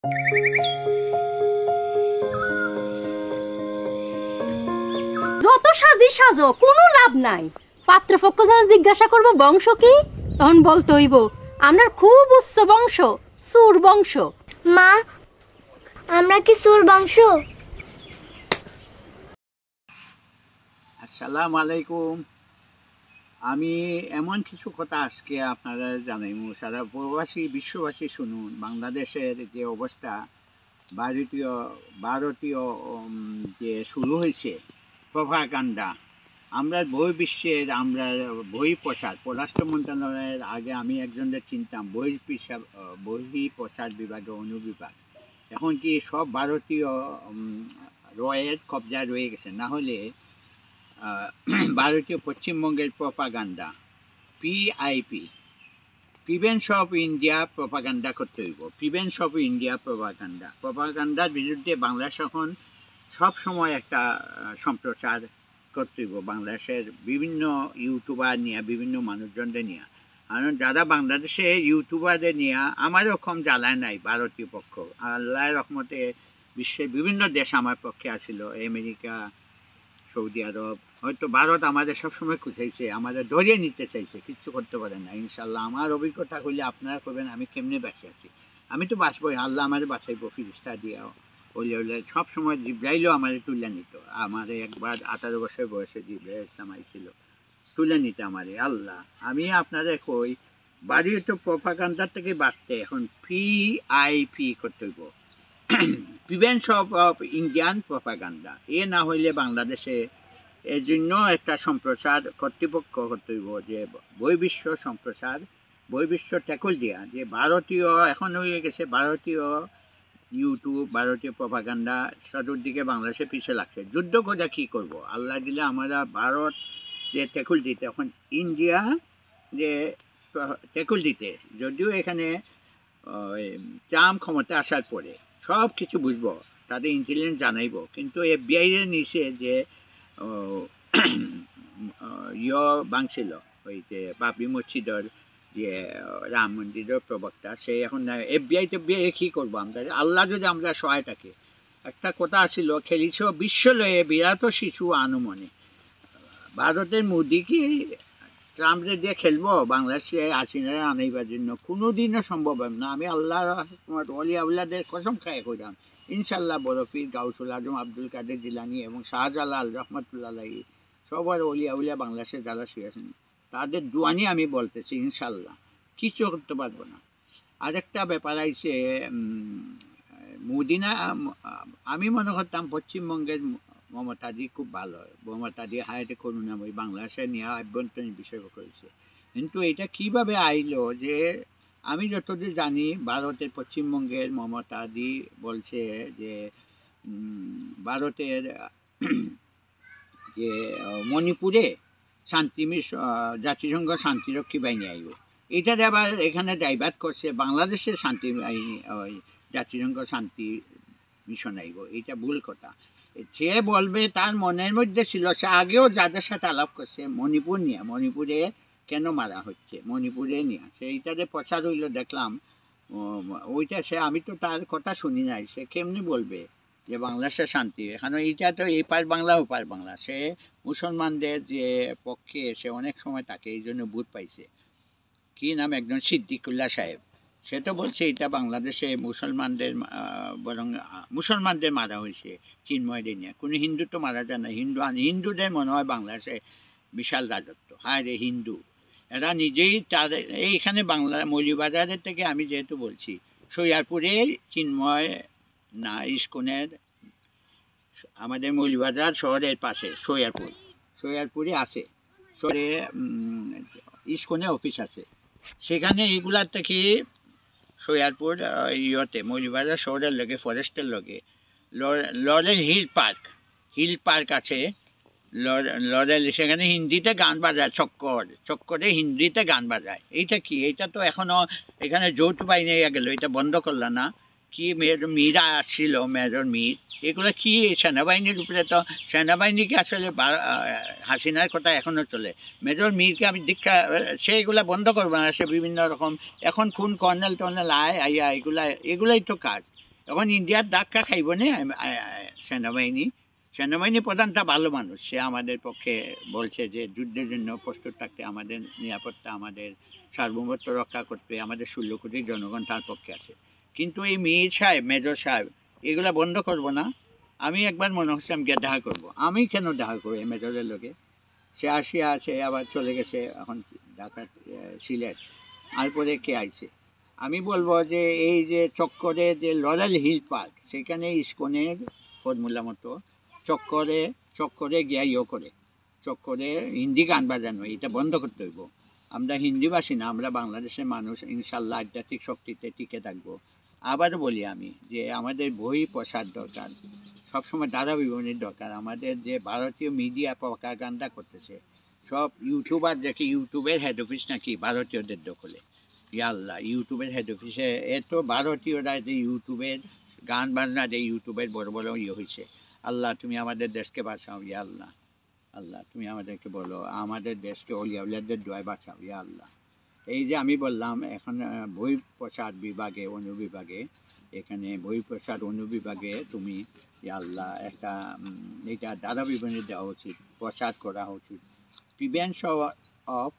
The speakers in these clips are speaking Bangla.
যত সাজি সাজো কোনো লাভ নাই। পাত্রপক্ষ যখন জিজ্ঞাসা করবো বংশ কি, তখন বলতে হইব আমরা খুব উচ্চ বংশ, সুর বংশ। মা, আমরা কি সুর বংশ? আসসালামু আলাইকুম। আমি এমন কিছু কথা আজকে আপনারা জানাইমু, সারা প্রবাসী বিশ্ববাসী শুনুন। বাংলাদেশের যে অবস্থা, ভারতীয় যে শুরু হয়েছে প্রভাকাণ্ডা, আমরা বহির্বিশ্বের আমরা বহিঃপ্রসার পররাষ্ট্র মন্ত্রণালয়ের আগে আমি একজনের চিনতাম বহিঃপ্রসার বিভাগে অনুবিভাগ। এখন কি সব ভারতীয় রয়ের কবজায় রয়ে গেছে, না হলে ভারতীয় পশ্চিমবঙ্গের প্রপাগান্ডা পিআইপি, প্রিভেন্স অফ ইন্ডিয়া প্রপাগান্ডা করতে হইব। প্রিভেন্স অফ ইন্ডিয়া প্রপাগান্ডার বিরুদ্ধে বাংলাদেশ এখন সবসময় একটা সম্প্রচার করতে হইব। বাংলাদেশের বিভিন্ন ইউটিউবার নিয়ে, বিভিন্ন মানুষজনদের নিয়ে, কারণ যারা বাংলাদেশে ইউটিউবারদের নিয়ে আমারও কম জ্বালায় নাই। ভারতীয় পক্ষ আল্লাহর রহমতে বিশ্বের বিভিন্ন দেশ আমার পক্ষে আসিল, আমেরিকা, সৌদি আরব। হয়তো ভারত আমাদের সবসময় খুঁজাইছে, আমাদের ধরিয়ে নিতে চাইছে, কিচ্ছু করতে পারে না। ইনশাল্লাহ আমার অভিজ্ঞতা করলে আপনারা করবেন আমি কেমনে বাঁচে আছি। আমি তো বাঁচবই, আল্লাহ আমাদের বাঁচাইব ফিরিস্তা দিয়া হইলে সবসময়। জিব্রাইলও আমাদের তুলে নিত। আমাদের একবার 18 বছর বয়সে জিব্রাইল ইসলাম আইছিল, তুলে নিতে আমারে আল্লাহ। আমি আপনাদের কই, বাড়ির তো প্রপাগান্ডার থেকে বাঁচতে এখন পিআইপি করতে হইব, প্রিভেন্স অফ ইন্ডিয়ান প্রপাগান্ডা। এ না হইলে বাংলাদেশে এর জন্য একটা সম্প্রচার কর্তৃপক্ষ করতে হইব, যে বহির্বিশ্ব সম্প্রচার, বহির্বিশ্ব ট্যাকল দিয়া, যে ভারতীয় এখন হয়ে গেছে ভারতীয় ইউটিউব, ভারতীয় প্রপাগান্ডা চতুর্দিকে বাংলাদেশে পিছিয়ে লাগছে। যুদ্ধ করে কী করব, আল্লাহ দিলে আমরা ভারত যে ট্যাকল দিতে, এখন ইন্ডিয়া যে ট্যাকল দিতে, যদিও এখানে ট্রাম্প ক্ষমতা আসার পরে সব কিছু বুঝবো, তাদের ইন্টেলিজেন্স জানাইব, কিন্তু এফবিআইয়ের নিচে যে বাংছিল, ওই যে বাবরি মসজিদের যে রাম মন্দিরের প্রবক্তা, সে এখন এফবিআই কী করবো আমরা? আল্লাহ যদি আমরা সহায় থাকি। একটা কথা আসিল, খেলিছ বিশ্ব লয়ে বিরাট শিশু আনুমনে। ভারতের মোদি কি ট্রাম্পে দিয়ে খেলবো বাংলাদেশে হাসিনা আনাইবার জন্য? কোনোদিনও সম্ভব হবে না। আমি আল্লাহর ওলি আউলাদের কসম খায় কইলাম, ইনশাল্লাহ বরফির গাউসুল আজম আব্দুল কাদের জিলানি এবং শাহজালাল রহমতুল্লাহ সবার ওলি আউলিয়া বাংলাদেশে যারা শুয়েছেন, তাদের দোয়ানি আমি বলতেছি, ইনশাল্লাহ কিছু করতে পারবো না। আরেকটা ব্যাপার আইছে, মোদিনা, আমি মনে করতাম পশ্চিমবঙ্গের মমতাদি খুব ভালো, মমতাদি হায়াতে করুণাময়ী, বাংলাদেশে নিয়ে আভ্যন্তরীণ বিষয় করেছে। কিন্তু এটা কিভাবে আইলো, যে আমি যতদূর জানি ভারতের পশ্চিমবঙ্গের মমতাদি বলছে যে ভারতের যে মণিপুরে জাতিসংঘ শান্তিরক্ষী বাহিনী আইব, এটা আবার এখানে ডাইভার্ট করছে বাংলাদেশের শান্তি বাহিনী, ওই জাতিসংঘ শান্তি মিশন আইব। এটা ভুল কথা। সে বলবে তার মনের মধ্যে ছিল, সে আগেও যাদের সাথে আলাপ করছে মণিপুর নিয়ে, মণিপুরে কেন মারা হচ্ছে, মণিপুরে নিয়ে সেইটাতে প্রচার হইল দেখলাম। ওইটা সে, আমি তো তার কথা শুনি নাই, সে কেমনি বলবে যে বাংলাদেশের শান্তি? এখানে এইটা তো এই পার বাংলা ও পার বাংলা। সে মুসলমানদের যে পক্ষে, সে অনেক সময় তাকে এই জন্য ভোট পাইছে। কি নাম, একজন সিদ্দিকুল্লাহ সাহেব, সে তো বলছে এটা বাংলাদেশে মুসলমানদের, বরং মুসলমানদের মারা হয়েছে চিন্ময়দের নিয়ে, কোনো হিন্দু তো মারা যায় না। হিন্দুদের মনে হয় বাংলাদেশে বিশাল রাজত্ব। হায় রে হিন্দু, এরা নিজেই তাদের এইখানে বাংলা মৌলভীবাজারের থেকে আমি যেহেতু বলছি, সৈয়ারপুরে চিন্ময় না ইস্কনের, আমাদের মৌলভীবাজার শহরের পাশে সৈয়ারপুরে আছে, শহরে ইস্কনের অফিস আছে, সেখানে এইগুলার থেকে সৈয়ারপুর মৌলভীবাজার শহরের লগে, ফরেস্টের লগে লরেল হিল পার্ক আছে। লরেল, সেখানে হিন্দিতে গান বাজায়, চক্করে হিন্দিতে গান বাজায়। এইটা কি? এইটা তো এখনও এখানে যৌথ বাহিনী গেল, এটা বন্ধ করল না? কি মীরা আসছিল, মেজর মীর, এগুলো কি সেনাবাহিনীর উপরে? তো সেনাবাহিনীকে আসলে হাসিনার কথা এখনও চলে। মেজর মীরকে আমি দীক্ষা, সে এগুলা বন্ধ করবো না। সে বিভিন্ন রকম এখন কোন কর্নেল টর্নেল আইয়া এগুলাই তো কাজ। এখন ইন্ডিয়ার ধাক্কা খাইব না সেনাবাহিনী। সেনাবাহিনী প্রধানটা ভালো মানুষ, সে আমাদের পক্ষে বলছে যে যুদ্ধের জন্য প্রস্তুত থাকতে, আমাদের নিরাপত্তা, আমাদের সার্বভৌমত্ব রক্ষা করতে, আমাদের 16 কোটি জনগণ তার পক্ষে আছে। কিন্তু এই মীর সাহেব, মেজর সাহেব, এগুলা বন্ধ করব না। আমি একবার মনে হচ্ছে আমি গিয়ে দেখা করবো। আমি কেন দেখা করবো এই মেজরের লোকে? সে আসিয়া আছে, আবার চলে গেছে এখন ঢাকা, সিলেট। আর পরে কে আইছে? আমি বলবো যে এই যে চক্করে যে লরেল হিল পার্ক, সেখানে ইস্কনের ফর্মুলা মতো চক্করে চক্করে গিয়া করে চক্করে হিন্দি গান বাজানো, এটা বন্ধ করতে হইব। আমরা হিন্দিভাষী না, আমরা বাংলাদেশের মানুষ, ইনশাল্লাহ আধ্যাত্মিক শক্তিতে টিকে থাকবো। আবারও বলি আমি যে আমাদের বই প্রসার দরকার, সবসময় ধারা বিবরণীর দরকার। আমাদের যে ভারতীয় মিডিয়া প্রপাগান্ডা করতেছে, সব ইউটিউবার দেখে ইউটিউবের হেড অফিস নাকি ভারতীয়দের দখলে। ইয়া আল্লাহ, ইউটিউবের হেড অফিসে এত ভারতীয়রা যে ইউটিউবের গান বাজনা যে ইউটিউবের বড় বড় হয়েছে। আল্লাহ তুমি আমাদের দেশকে বাঁচাও, ইয়া আল্লাহ। আল্লাহ তুমি আমাদেরকে বলো, আমাদের দেশকে অলিয়া উলিয়াদের দোয়ায় বাঁচাও, ইয়া আল্লাহ। এই যে আমি বললাম এখন বই প্রচার বিভাগে, অনুবিভাগে, এখানে বই প্রচার অনুবিভাগে তুমি ইয়া আল্লাহ একটা এটা ধারা বিবরণী দেওয়া উচিত, প্রচার করা উচিত। Prevention of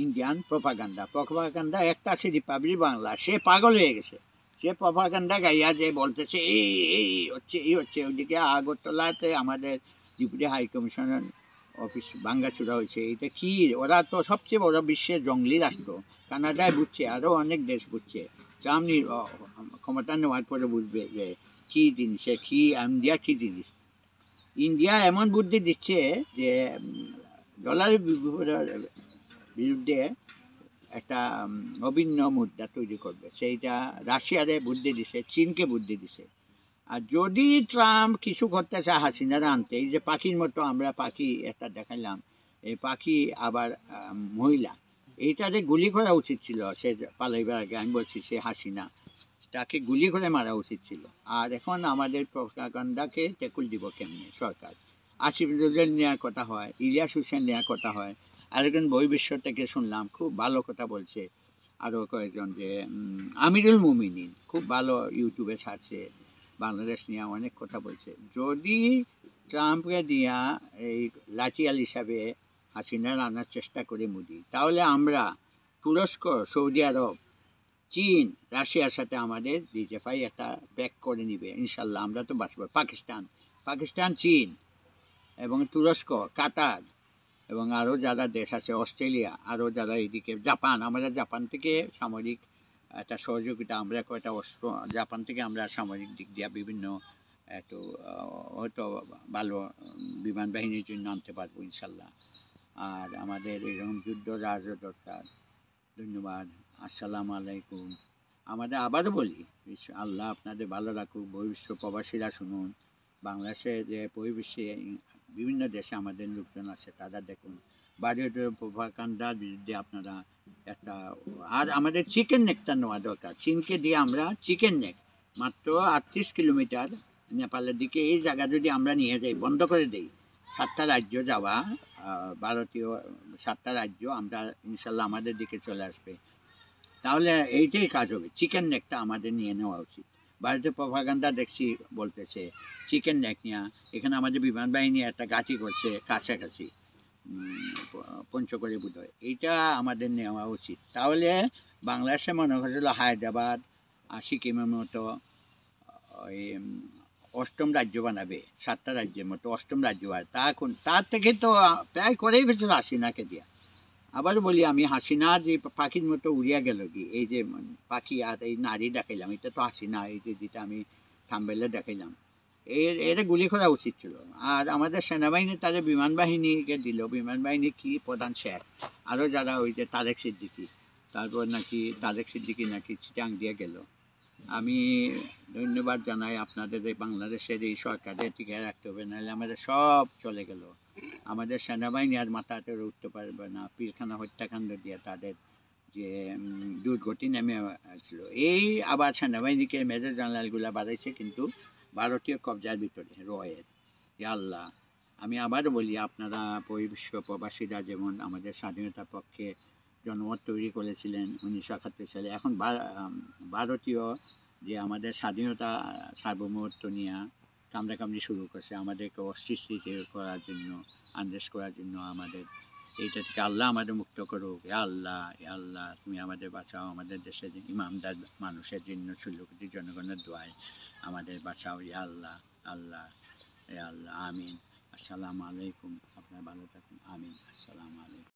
Indian propaganda. Propaganda একটা আছে রিপাবলিক বাংলা, সে পাগল হয়ে গেছে। সে প্রপাগান্ডা গাইয়া যে বলতেছে এই এই হচ্ছে এই হচ্ছে, ওইদিকে আগরতলাতে আমাদের ডেপুটি হাই কমিশনার অফিস ভাঙ্গাচুরা হয়েছে। এটা কি? ওরা তো সবচেয়ে বড় বিশ্বের জঙ্গলি রাষ্ট্র। কানাডায় বুঝছে, আরও অনেক দেশ বুঝছে। ট্রাম্প ক্ষমতা নেওয়ার পরে বুঝবে যে কী জিনিস, কি ইন্ডিয়া কী জিনিস। ইন্ডিয়া এমন বুদ্ধি দিচ্ছে যে ডলারের বিরুদ্ধে একটা অভিন্ন মুদ্রা তৈরি করবে। সেইটা রাশিয়ারে বুদ্ধি দিছে, চীনকে বুদ্ধি দিছে। আর যদি ট্রাম্প কিছু করতে চায় হাসিনারা আনতে, এই যে পাখির মতো আমরা পাখি একটা দেখাইলাম, এই পাখি আবার মহিলা, এইটাতে গুলি করা উচিত ছিল। সে পালাইবার আগে আমি বলছি, সে হাসিনা, তাকে গুলি করে মারা উচিত ছিল। আর এখন আমাদের প্রপাগান্ডাকে টেকুল দিব কেমনে সরকার? আসিফ নজরুল নেওয়ার কথা হয়, ইলিয়াস হোসেন নেওয়ার কথা হয়। আরেকজন বই বিশ্ব থেকে শুনলাম, খুব ভালো কথা বলছে। আরও কয়েকজন যে আমিরুল মুমিনিন খুব ভালো ইউটিউবে ছাড়ছে, বাংলাদেশ নিয়ে অনেক কথা বলছে। যদি ট্রাম্পকে দিয়া এই লাঠিয়াল হিসাবে হাসিনার আনার চেষ্টা করে মোদি, তাহলে আমরা তুরস্ক, সৌদি আরব, চীন, রাশিয়ার সাথে আমাদের ডিজেফাই একটা ব্যাক করে নিবে ইনশাল্লাহ। আমরা তো বাঁচব। পাকিস্তান, চীন এবং তুরস্ক, কাতার এবং আরও যারা দেশ আছে, অস্ট্রেলিয়া, আরও যারা এইদিকে জাপান, আমরা জাপান থেকে সামরিক একটা সহযোগিতা, আমরা কয়েকটা অস্ত্র জাপান থেকে আমরা সামরিক দিক দিয়ে বিভিন্ন একটু হয়তো ভালো বিমান বাহিনীর জন্য আনতে পারবো ইনশাল্লাহ। আর আমাদের এরকম যুদ্ধ রাজ্য দরকার। ধন্যবাদ। আসসালামু আলাইকুম। আমাদের আবারও বলি, আল্লাহ আপনাদের ভালো রাখুক। বহির্বিশ্ব প্রবাসীরা শুনুন, বাংলাদেশে যে বহির্বিশ্বে বিভিন্ন দেশে আমাদের লোকজন আছে, তারা দেখুন। ভারতীয় প্রপাগান্ডার বিরুদ্ধে আপনারা একটা, আর আমাদের চিকেন নেকটা নেওয়া দরকার। চীনকে দিয়ে আমরা চিকেন নেক মাত্র 38 কিলোমিটার নেপালের দিকে, এই জায়গা যদি আমরা নিয়ে যাই, বন্ধ করে দিই, 7টা রাজ্য যাওয়া, ভারতীয় 7টা রাজ্য আমরা ইনশাল্লাহ আমাদের দিকে চলে আসবে। তাহলে এইটাই কাজ হবে। চিকেন নেকটা আমাদের নিয়ে নেওয়া উচিত। ভারতীয় প্রপাগান্ডা দেখছি বলতেছে চিকেন নেক নিয়ে এখানে আমাদের বিমান বাহিনী একটা ঘাঁটি করছে কাছাকাছি, পঞ্চগড়ে বোধহয়। এইটা আমাদের নেওয়া উচিত। তাহলে বাংলাদেশে মনে হচ্ছিল হায়দ্রাবাদ আর সিকিমের মতো ওই 8ম রাজ্য বানাবে, 7টা রাজ্যের মতো 8ম রাজ্য হয়। তার থেকে তো প্রায় করেই ফেলছিল হাসিনাকে দিয়া। আবার বলি আমি, হাসিনা যে পাখির মতো উড়িয়া গেল কি, এই যে পাখি আর এই নারী দেখাইলাম, এটা তো হাসিনা। এই যে যেটা আমি থাম্বেলে দেখাইলাম, এর গুলি করা উচিত ছিল। আর আমাদের সেনাবাহিনী তাদের বিমান বাহিনীকে দিল। বিমান বাহিনী কি প্রধান শেখ, আরও যারা ওই যে তারেক সিদ্দিকি, তারপর নাকি তারেক সিদ্দিকি নাকি চিটাং দিয়ে গেল। আমি ধন্যবাদ জানাই আপনাদের এই বাংলাদেশের এই সরকারের টিকে রাখতে হবে, নাহলে আমাদের সব চলে গেল। আমাদের সেনাবাহিনী আর মাথাতে উঠতে পারবে না। পিলখানা হত্যাকাণ্ড দিয়ে তাদের যে দুর্গতি নেমে আসলো, এই আবার সেনাবাহিনীকে মেজর জেনারেলগুলা বাড়াইছে, কিন্তু ভারতীয় কবজার ভিতরে রয়ের। ইয়া আল্লাহ, আমি আবারও বলি, আপনারা বহির্বিশ্ব প্রবাসীরা যেমন আমাদের স্বাধীনতার পক্ষে জনমত তৈরি করেছিলেন 1971 সালে, এখন ভারতীয় যে আমাদের স্বাধীনতা সার্বভৌমত্ব নিয়ে কামড়াকামড়ি শুরু করছে, আমাদেরকে অস্বীকৃতি করার জন্য, আন্দেশ করার জন্য। আমাদের এইটা থেকে আল্লাহ আমাদের মুক্ত করুক। এ আল্লাহ, এ আল্লাহ, তুমি আমাদের বাঁচাও। আমাদের দেশের ইমামদার মানুষের জন্য, 16 কোটি জনগণের দোয়ায় আমাদের বাঁচাও। ইয়া আল্লাহ, আল্লাহ, এ আল্লাহ, আমিন। আসসালামু আলাইকুম। আপনারা ভালো থাকুন। আমিন। আসসালামু আলাইকুম।